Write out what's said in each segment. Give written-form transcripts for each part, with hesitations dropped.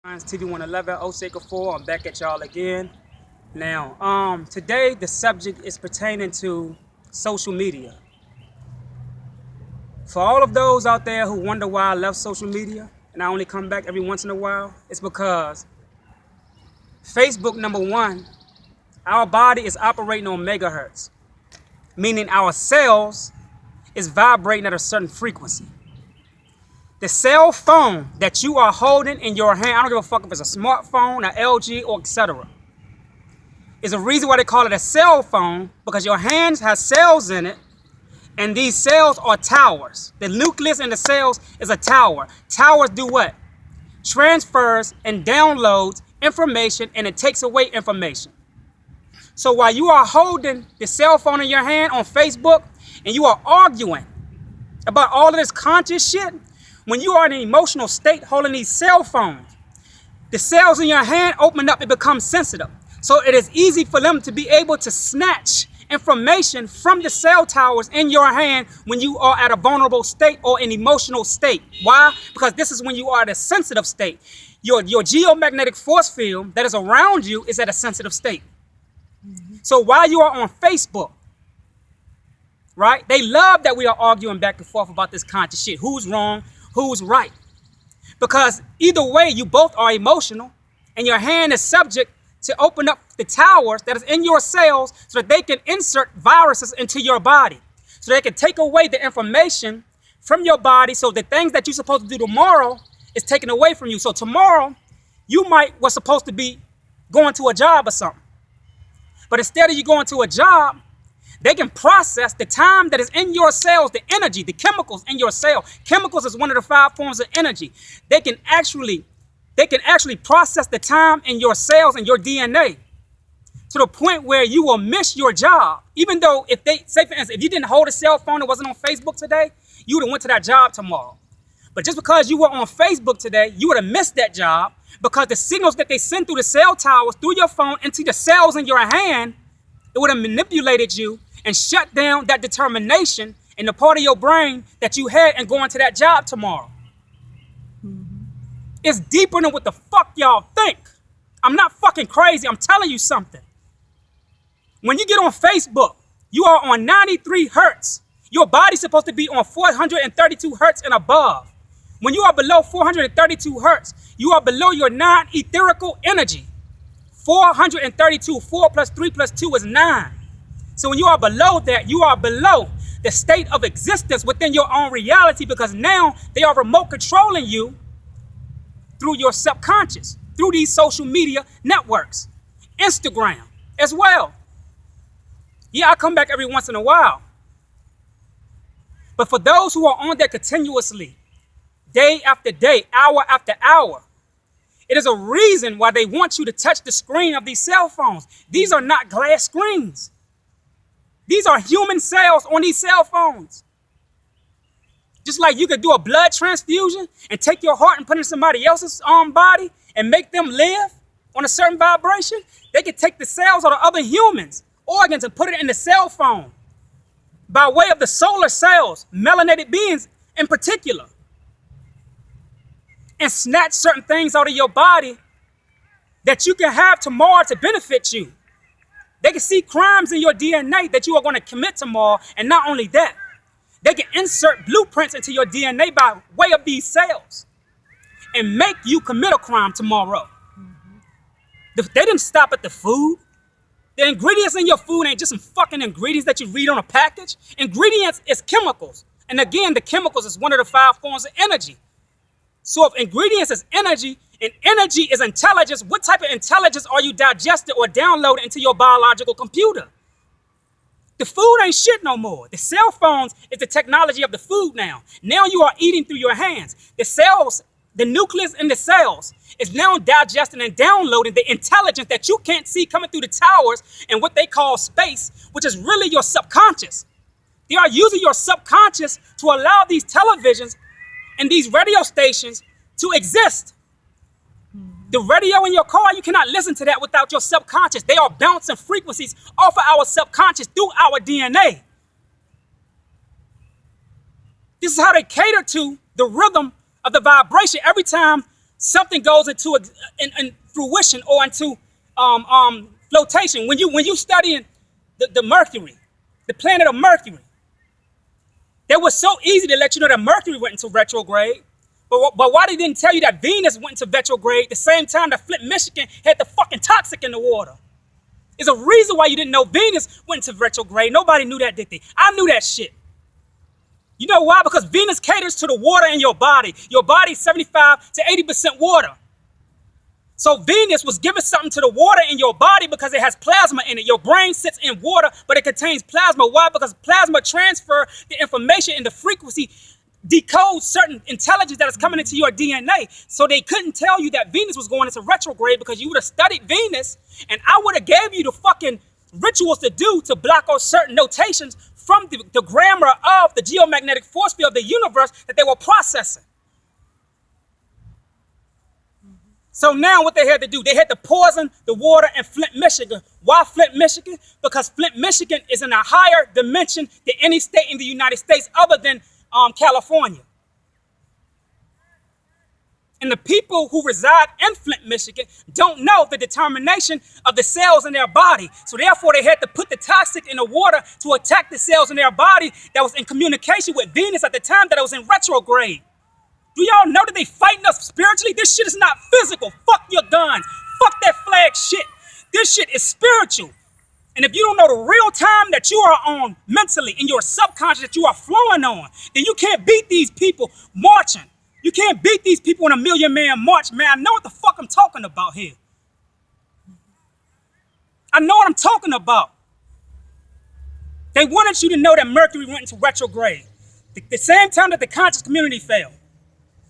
TV 111, Osei Kufuor. I'm back at y'all again. Now, today the subject is pertaining to social media. For all of those out there who wonder why I left social media and I only come back every once in a while, it's because Facebook, number one, our body is operating on megahertz, meaning our cells is vibrating at a certain frequency. The cell phone that you are holding in your hand, I don't give a fuck if it's a smartphone, an LG, or etc., is a reason why they call it a cell phone, because your hands have cells in it, and these cells are towers. The nucleus in the cells is a tower. Towers do what? Transfers and downloads information, and it takes away information. So while you are holding the cell phone in your hand on Facebook, and you are arguing about all of this conscious shit, when you are in an emotional state holding these cell phones, the cells in your hand open up, it becomes sensitive. So it is easy for them to be able to snatch information from the cell towers in your hand when you are at a vulnerable state or an emotional state. Why? Because this is when you are at a sensitive state. Your geomagnetic force field that is around you is at a sensitive state. So while you are on Facebook, right, they love that we are arguing back and forth about this conscious shit. Who's wrong? Who's right? Because either way, you both are emotional, and your hand is subject to open up the towers that is in your cells so that they can insert viruses into your body. So they can take away the information from your body, so the things that you're supposed to do tomorrow is taken away from you. So tomorrow, you was supposed to be going to a job or something. But instead of you going to a job, they can process the time that is in your cells, the energy, the chemicals in your cell. Chemicals is one of the 5 forms of energy. They can actually process the time in your cells and your DNA to the point where you will miss your job. Even though if they, say for instance, if you didn't hold a cell phone and wasn't on Facebook today, you would have went to that job tomorrow. But just because you were on Facebook today, you would have missed that job, because the signals that they send through the cell towers, through your phone, into the cells in your hand, it would have manipulated you and shut down that determination in the part of your brain that you had in going to that job tomorrow. It's deeper than what the fuck y'all think. I'm not fucking crazy. I'm telling you something. When you get on Facebook, you are on 93 hertz. Your body's supposed to be on 432 hertz and above. When you are below 432 hertz, you are below your non-etherical energy. 432, 4 plus 3 plus 2 is 9. So when you are below that, you are below the state of existence within your own reality, because now they are remote controlling you through your subconscious, through these social media networks, Instagram as well. Yeah, I come back every once in a while. But for those who are on there continuously, day after day, hour after hour, it is a reason why they want you to touch the screen of these cell phones. These are not glass screens. These are human cells on these cell phones. Just like you could do a blood transfusion and take your heart and put it in somebody else's body and make them live on a certain vibration, they could take the cells of the other humans' organs and put it in the cell phone by way of the solar cells, melanated beings in particular, and snatch certain things out of your body that you can have tomorrow to benefit you. They can see crimes in your DNA that you are going to commit tomorrow, and not only that, they can insert blueprints into your DNA by way of these cells and make you commit a crime tomorrow. They didn't stop at the food. The ingredients in your food ain't just some fucking ingredients that you read on a package. Ingredients is chemicals. And again, the chemicals is one of the 5 forms of energy. So if ingredients is energy, and energy is intelligence, what type of intelligence are you digesting or downloading into your biological computer? The food ain't shit no more. The cell phones is the technology of the food now. Now you are eating through your hands. The cells, the nucleus in the cells is now digesting and downloading the intelligence that you can't see coming through the towers and what they call space, which is really your subconscious. They are using your subconscious to allow these televisions and these radio stations to exist. The radio in your car, you cannot listen to that without your subconscious. They are bouncing frequencies off of our subconscious through our DNA. This is how they cater to the rhythm of the vibration. Every time something goes into in fruition or into flotation. When you studying the Mercury, the planet of Mercury, that was so easy to let you know that Mercury went into retrograde. But why they didn't tell you that Venus went into retrograde the same time that Flint, Michigan had the fucking toxic in the water? There's a reason why you didn't know Venus went into retrograde. Nobody knew that, did they? I knew that shit. You know why? Because Venus caters to the water in your body. Your body's 75 to 80% water. So Venus was giving something to the water in your body because it has plasma in it. Your brain sits in water, but it contains plasma. Why? Because plasma transfers the information in the frequency, decodes certain intelligence that is coming into your DNA. So they couldn't tell you that Venus was going into retrograde because you would have studied Venus, and I would have gave you the fucking rituals to do to block out certain notations from the grammar of the geomagnetic force field of the universe that they were processing. So now what they had to do, they had to poison the water in Flint, Michigan. Why Flint, Michigan? Because Flint, Michigan is in a higher dimension than any state in the United States other than California. And the people who reside in Flint, Michigan don't know the determination of the cells in their body. So therefore they had to put the toxic in the water to attack the cells in their body that was in communication with Venus at the time that it was in retrograde. Do y'all know that they fighting us spiritually? This shit is not physical. Fuck your guns. Fuck that flag shit. This shit is spiritual. And if you don't know the real time that you are on mentally in your subconscious that you are flowing on, then you can't beat these people marching. You can't beat these people in a million-man march, man. I know what the fuck I'm talking about here. I know what I'm talking about. They wanted you to know that Mercury went into retrograde. The same time that the conscious community failed.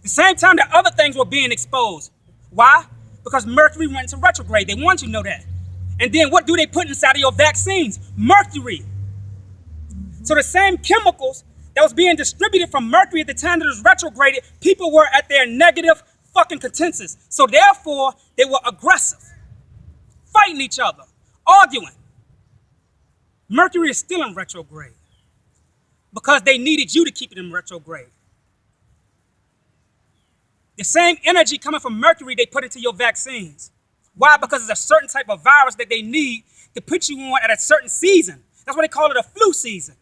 The same time that other things were being exposed. Why? Because Mercury went into retrograde. They want you to know that. And then what do they put inside of your vaccines? Mercury. So the same chemicals that was being distributed from Mercury at the time that it was retrograded, people were at their negative fucking consensus. So therefore, they were aggressive, fighting each other, arguing. Mercury is still in retrograde because they needed you to keep it in retrograde. The same energy coming from Mercury, they put into your vaccines. Why? Because it's a certain type of virus that they need to put you on at a certain season. That's why they call it a flu season.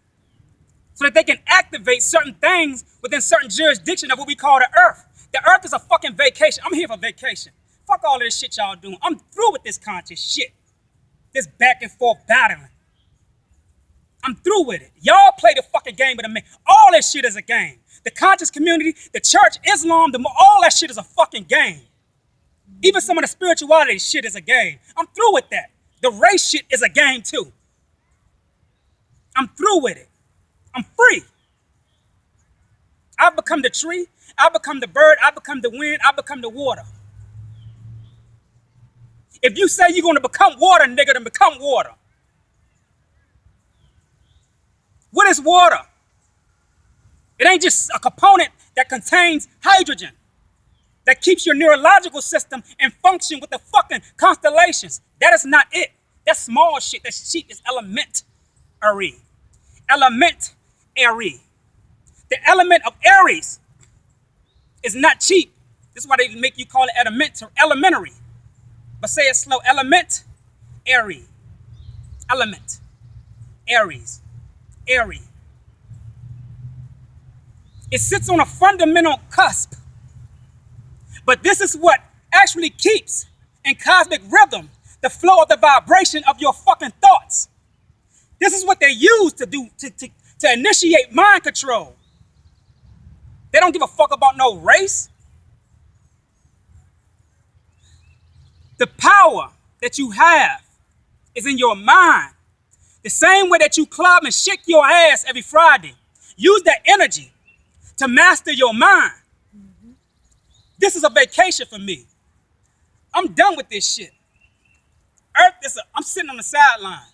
So that they can activate certain things within certain jurisdiction of what we call the earth. The earth is a fucking vacation. I'm here for vacation. Fuck all of this shit y'all doing. I'm through with this conscious shit. This back and forth battling. I'm through with it. Y'all play the fucking game of the man. All that shit is a game. The conscious community, the church, Islam, all that shit is a fucking game. Even some of the spirituality shit is a game. I'm through with that. The race shit is a game too. I'm through with it. I'm free. I've become the tree. I've become the bird. I've become the wind. I've become the water. If you say you're going to become water, nigga, then become water. What is water? It ain't just a component that contains hydrogen that keeps your neurological system in function with the fucking constellations. That is not it. That's small shit. That's cheap. It's elementary. Elementary. The element of Aries is not cheap. This is why they make you call it elementary. But say it slow. Elementary. Element. Aries. Airy. It sits on a fundamental cusp. But this is what actually keeps in cosmic rhythm the flow of the vibration of your fucking thoughts. This is what they use to do to initiate mind control. They don't give a fuck about no race. The power that you have is in your mind. The same way that you club and shake your ass every Friday. Use that energy to master your mind. This is a vacation for me. I'm done with this shit. I'm sitting on the sideline.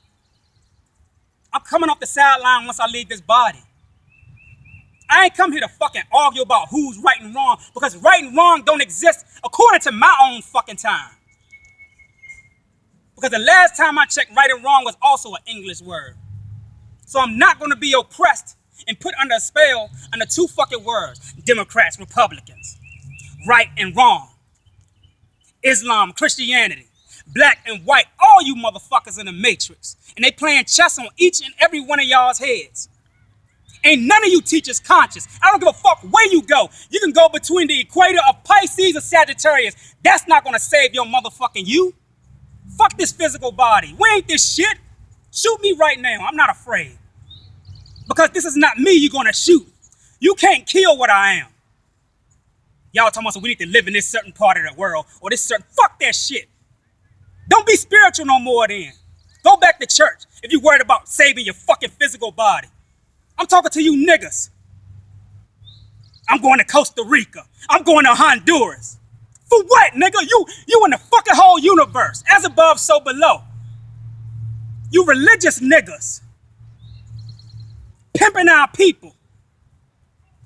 I'm coming off the sideline once I leave this body. I ain't come here to fucking argue about who's right and wrong, because right and wrong don't exist according to my own fucking time. Because the last time I checked, right and wrong was also an English word. So I'm not going to be oppressed and put under a spell under two fucking words. Democrats, Republicans. Right and wrong. Islam, Christianity, black and white, all you motherfuckers in the matrix. And they playing chess on each and every one of y'all's heads. Ain't none of you teachers conscious. I don't give a fuck where you go. You can go between the equator of Pisces and Sagittarius. That's not gonna save your motherfucking you. Fuck this physical body. We ain't this shit. Shoot me right now. I'm not afraid. Because this is not me you're gonna shoot. You can't kill what I am. Y'all talking about so we need to live in this certain part of the world or this certain, fuck that shit. Don't be spiritual no more then. Go back to church if you're worried about saving your fucking physical body. I'm talking to you niggas. I'm going to Costa Rica. I'm going to Honduras. For what, nigga? You in the fucking whole universe. As above, so below. You religious niggas. Pimping our people.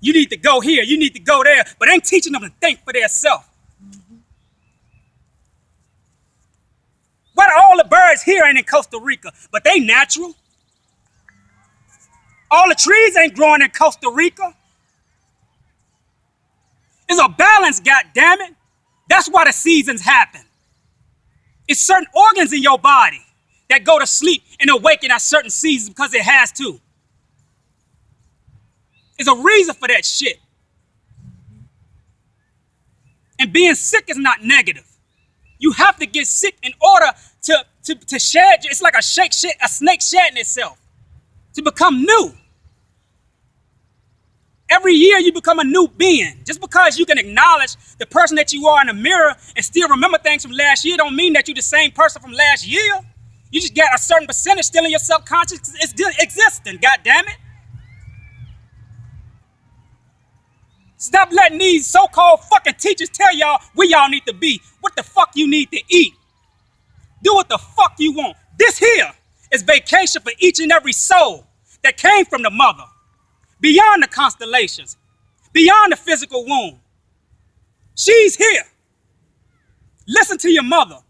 You need to go here, you need to go there, but ain't teaching them to think for themselves. Why do all the birds here ain't in Costa Rica? But they natural. All the trees ain't growing in Costa Rica. It's a balance, goddammit. That's why the seasons happen. It's certain organs in your body that go to sleep and awaken at certain seasons because it has to. There's a reason for that shit. And being sick is not negative. You have to get sick in order to shed. It's like a snake shedding itself to become new. Every year you become a new being. Just because you can acknowledge the person that you are in the mirror and still remember things from last year don't mean that you're the same person from last year. You just got a certain percentage still in your subconscious. It's still existing, goddammit. Stop letting these so-called fucking teachers tell y'all where y'all need to be, what the fuck you need to eat. Do what the fuck you want. This here is vacation for each and every soul that came from the mother, beyond the constellations, beyond the physical womb. She's here. Listen to your mother.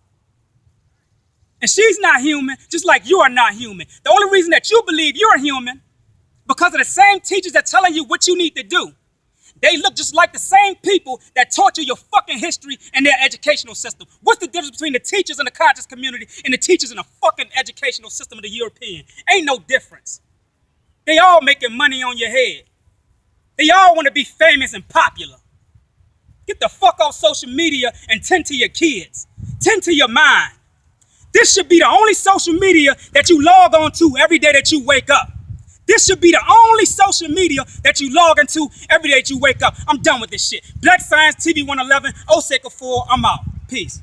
And she's not human, just like you are not human. The only reason that you believe you're human, because of the same teachers that telling you what you need to do. They look just like the same people that taught you your fucking history and their educational system. What's the difference between the teachers in the conscious community and the teachers in the fucking educational system of the European? Ain't no difference. They all making money on your head. They all want to be famous and popular. Get the fuck off social media and tend to your kids. Tend to your mind. This should be the only social media that you log on to every day that you wake up. This should be the only social media that you log into every day that you wake up. I'm done with this shit. Black Science TV 111, Osei Kufuor, I'm out. Peace.